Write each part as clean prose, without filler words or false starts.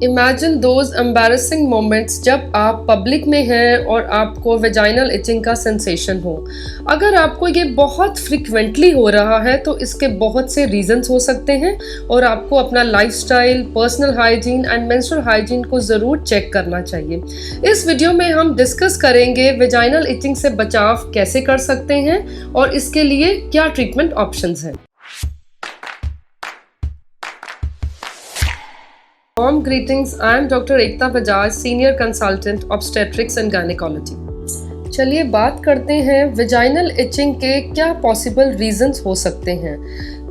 Imagine those embarrassing moments जब आप public में हैं और आपको वेजाइनल इचिंग का सेंसेशन हो। अगर आपको ये बहुत फ्रिक्वेंटली हो रहा है तो इसके बहुत से रीजंस हो सकते हैं और आपको अपना lifestyle, personal hygiene and menstrual hygiene को ज़रूर चेक करना चाहिए। इस वीडियो में हम डिस्कस करेंगे वेजाइनल इचिंग से बचाव कैसे कर सकते हैं और इसके लिए क्या ट्रीटमेंट ऑप्शंस हैं। Warm greetings. I am Dr. Ekta Bajaj, Senior Consultant Obstetrics and Gynecology. चलिए बात करते हैं वेजाइनल इचिंग के क्या पॉसिबल रीजंस हो सकते हैं।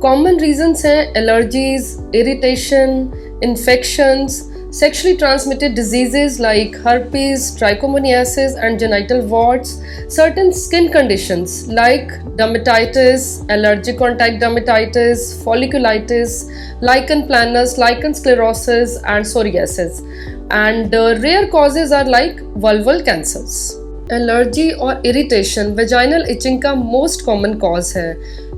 कॉमन रीजंस हैं allergies, irritation, infections, sexually transmitted diseases like herpes, trichomoniasis and genital warts, certain skin conditions like dermatitis, allergic contact dermatitis, folliculitis, lichen planus, lichen sclerosis and psoriasis, and rare causes are like vulval cancers. Allergy और irritation vaginal itching का most common cause है।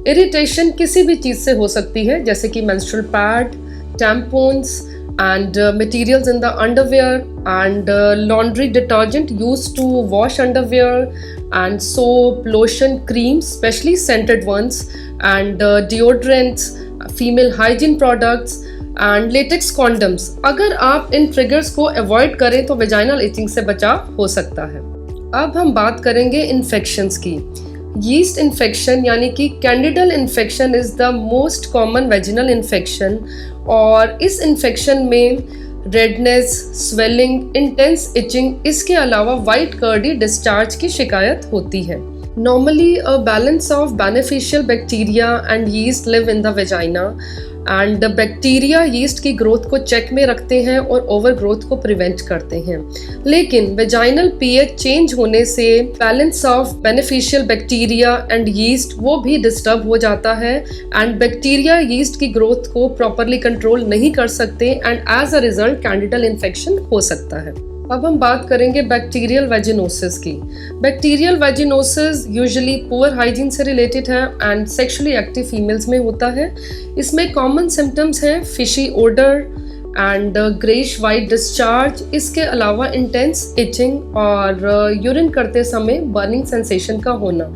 Irritation किसी भी चीज़ से हो सकती है जैसे कि menstrual pad, tampons and materials in the underwear and laundry detergent used to wash underwear and soap, lotion, creams, especially scented ones, and deodorants, female hygiene products and latex condoms. अगर आप इन ट्रिगर्स को avoid करें तो vaginal etching से बचाव हो सकता है। अब हम बात करेंगे इन्फेक्शंस की। यीस्ट इन्फेक्शन यानी कि candidal infection is the most common vaginal infection और इस इन्फेक्शन में रेडनेस, स्वेलिंग, इंटेंस इचिंग, इसके अलावा वाइट कर्डी डिस्चार्ज की शिकायत होती है। Normally, a balance of beneficial bacteria and yeast live in the vagina and the bacteria yeast की ग्रोथ को चेक में रखते हैं और ओवर ग्रोथ को प्रिवेंट करते हैं। लेकिन वेजाइनल pH चेंज होने से balance of beneficial bacteria and yeast वो भी डिस्टर्ब हो जाता है एंड बैक्टीरिया यीस्ट की ग्रोथ को प्रॉपरली कंट्रोल नहीं कर सकते and as a result candidal infection हो सकता है। अब हम बात करेंगे बैक्टीरियल वेजिनोसिस की। Bacterial vaginosis usually poor hygiene से रिलेटेड है एंड सेक्सुअली एक्टिव फीमेल्स में होता है। इसमें कॉमन सिम्टम्स हैं fishy odour and greyish white discharge, इसके अलावा इंटेंस इचिंग और यूरिन करते समय बर्निंग सेंसेशन का होना।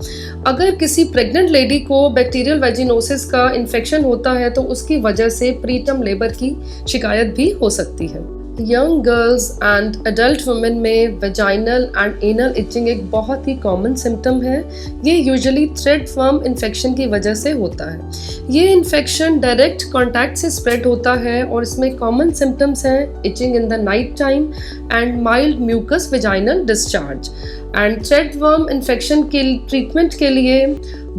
अगर किसी प्रेग्नेंट लेडी को बैक्टीरियल वेजिनोसिस का इन्फेक्शन होता है तो उसकी वजह से प्रीटर्म लेबर की शिकायत भी हो सकती है। Young girls and adult women में वेजाइनल एंड एनल इचिंग एक बहुत ही कॉमन सिम्टम है। ये यूजुअली थ्रेड वर्म इन्फेक्शन की वजह से होता है। ये इन्फेक्शन डायरेक्ट कांटेक्ट से स्प्रेड होता है और इसमें कॉमन सिम्टम्स हैं itching in the night time and mild mucus vaginal discharge. And thread worm infection के ट्रीटमेंट के लिए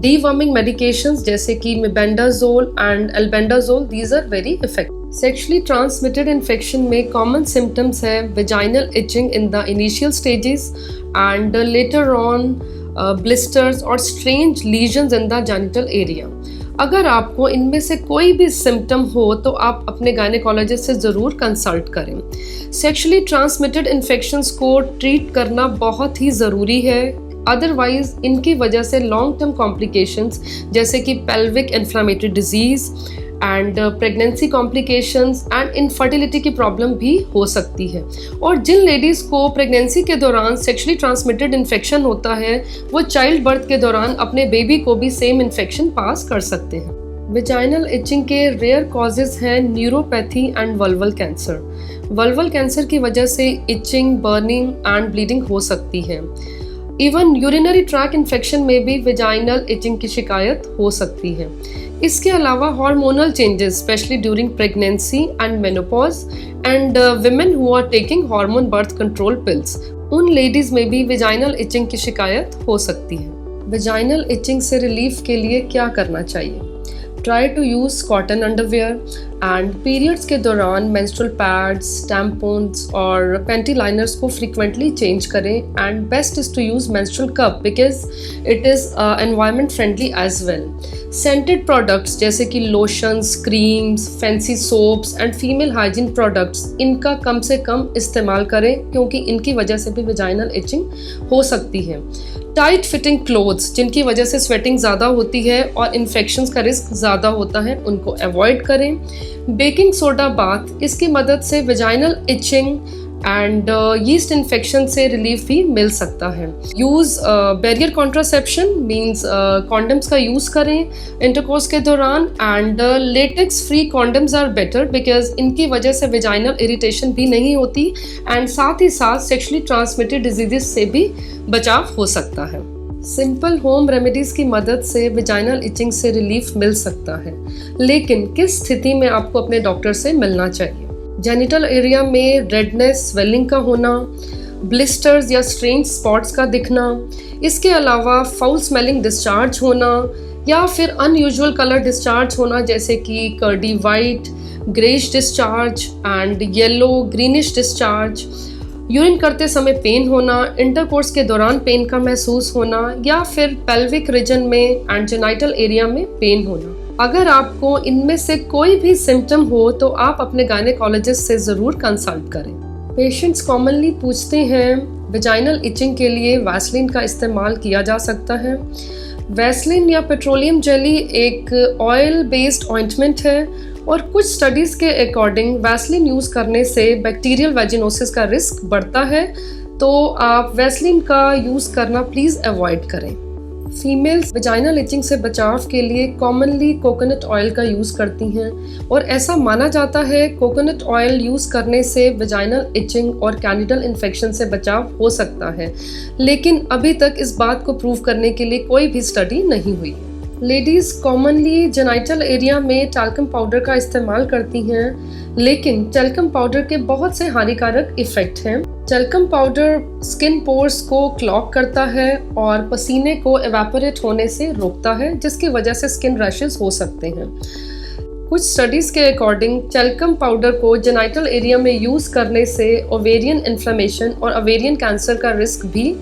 डीवर्मिंग मेडिकेशंस जैसे कि mebendazole and albendazole, these are very effective. Sexually transmitted infection में कॉमन सिम्टम्स है vaginal itching in the initial stages and later on blisters और strange lesions in the genital area. अगर आपको इनमें से कोई भी सिम्टम हो तो आप अपने गायनेकोलॉजिस्ट से ज़रूर कंसल्ट करें। सेक्शुअली ट्रांसमिटेड इन्फेक्शंस को ट्रीट करना बहुत ही ज़रूरी है, अदरवाइज इनकी वजह से लॉन्ग टर्म कॉम्प्लिकेशंस जैसे कि pelvic inflammatory disease and pregnancy complications and infertility की प्रॉब्लम भी हो सकती है। और जिन लेडीज़ को प्रेगनेंसी के दौरान सेक्शुअली ट्रांसमिटेड इन्फेक्शन होता है वो चाइल्ड बर्थ के दौरान अपने बेबी को भी सेम इन्फेक्शन पास कर सकते हैं। वेजाइनल इचिंग के रेयर कॉजेज हैं neuropathy and vulval cancer. Vulval cancer की वजह से इचिंग, बर्निंग एंड ब्लीडिंग हो सकती है। इवन यूरिनरी ट्रैक इन्फेक्शन में भी वेजाइनल इचिंग की शिकायत हो सकती है। इसके अलावा hormonal changes specially during pregnancy and menopause and women who are taking hormone birth control pills, उन लेडीज में भी वेजाइनल इचिंग की शिकायत हो सकती है। वेजाइनल इचिंग से रिलीफ के लिए क्या करना चाहिए? Try to use cotton underwear and periods के दौरान मेंस्ट्रुअल पैड्स, टैम्पून्स और पैंटी लाइनर्स को फ्रीक्वेंटली चेंज करें and best is to use menstrual cup because it is environment friendly as well. Scented products जैसे कि lotions, creams, fancy soaps and female hygiene products, इनका कम से कम इस्तेमाल करें क्योंकि इनकी वजह से भी वेजाइनल इचिंग हो सकती है। टाइट फिटिंग क्लोथ्स जिनकी वजह से स्वेटिंग ज़्यादा होती है और इन्फेक्शंस का रिस्क ज़्यादा होता है, उनको अवॉइड करें। बेकिंग सोडा बाथ, इसकी मदद से vaginal itching and yeast infection से रिलीफ भी मिल सकता है। Use barrier contraception means condoms का यूज़ करें इंटरकोर्स के दौरान, and latex free condoms are better because इनकी वजह से वेजाइनल इरिटेशन भी नहीं होती एंड साथ ही साथ सेक्शुअली ट्रांसमिटेड डिजीजेस से भी बचाव हो सकता है। सिंपल होम रेमेडीज़ की मदद से वेजाइनल इचिंग से रिलीफ मिल सकता है, लेकिन किस स्थिति में आपको अपने डॉक्टर से मिलना चाहिए? जेनिटल एरिया में रेडनेस, स्वेलिंग का होना, ब्लिस्टर्स या स्ट्रेंज स्पॉट्स का दिखना, इसके अलावा फाउल स्मेलिंग डिस्चार्ज होना या फिर अनयूजुअल कलर डिस्चार्ज होना जैसे कि curdy white, greyish discharge and yellow greenish discharge, urine करते समय पेन होना, इंटरकोर्स के दौरान पेन का महसूस होना या फिर पेल्विक रीजन में एंड जेनिटल एरिया में पेन होना। अगर आपको इनमें से कोई भी सिम्टम हो तो आप अपने गायनेकोलॉजिस्ट से ज़रूर कंसल्ट करें। पेशेंट्स कॉमनली पूछते हैं वेजाइनल इचिंग के लिए वैसलीन का इस्तेमाल किया जा सकता है। वैसलीन या पेट्रोलियम जेली एक ऑयल बेस्ड ऑइंटमेंट है और कुछ स्टडीज़ के अकॉर्डिंग वैसलीन यूज़ करने से बैक्टीरियल वेजिनोसिस का रिस्क बढ़ता है, तो आप वैसलीन का यूज़ करना प्लीज़ अवॉइड करें। फीमेल्स वेजाइनल इचिंग से बचाव के लिए कॉमनली कोकोनट ऑयल का यूज़ करती हैं और ऐसा माना जाता है कोकोनट ऑयल यूज़ करने से वेजाइनल इचिंग और कैंडिडल इन्फेक्शन से बचाव हो सकता है, लेकिन अभी तक इस बात को प्रूव करने के लिए कोई भी स्टडी नहीं हुई है। लेडीज़ कॉमनली जेनिटल एरिया में टैल्कम पाउडर का इस्तेमाल करती हैं, लेकिन टैल्कम पाउडर के बहुत से हानिकारक इफ़ेक्ट हैं। टैल्कम पाउडर स्किन पोर्स को क्लॉग करता है और पसीने को एवेपोरेट होने से रोकता है, जिसकी वजह से स्किन रैशेस हो सकते हैं। कुछ स्टडीज़ के अकॉर्डिंग टैल्कम पाउडर को जेनिटल एरिया में यूज़ करने से ओवेरियन इन्फ्लेमेशन और ओवेरियन कैंसर का रिस्क भी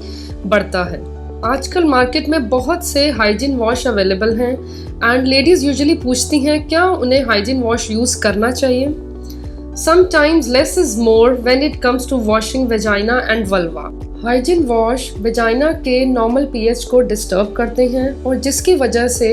बढ़ता है। आजकल मार्केट में बहुत से हाइजीन वॉश अवेलेबल हैं एंड लेडीज़ यूजुअली पूछती हैं क्या उन्हें हाइजीन वॉश यूज़ करना चाहिए। Sometimes less is more when it comes to washing vagina and vulva. Hygiene wash vagina के नॉर्मल पीएच को डिस्टर्ब करते हैं और जिसकी वजह से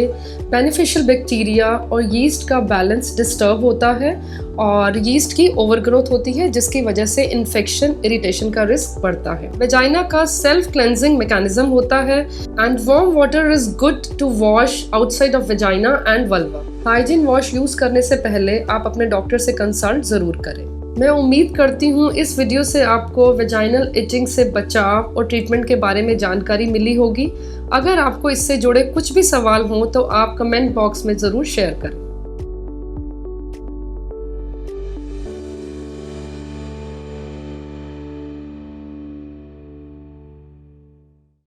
बेनिफिशियल बैक्टीरिया और यीस्ट का बैलेंस डिस्टर्ब होता है और यीस्ट की ओवरग्रोथ होती है, जिसकी वजह से इन्फेक्शन, इरिटेशन का रिस्क बढ़ता है। वेजाइना का सेल्फ क्लेंजिंग मैकेनिज्म होता है and warm water is good to wash outside of vagina and vulva. Hygiene wash use करने से पहले आप अपने डॉक्टर से कंसल्ट जरूर करें। मैं उम्मीद करती हूँ इस वीडियो से आपको वेजाइनल इचिंग से बचाव और ट्रीटमेंट के बारे में जानकारी मिली होगी। अगर आपको इससे जुड़े कुछ भी सवाल हों तो आप कमेंट बॉक्स में ज़रूर शेयर करें।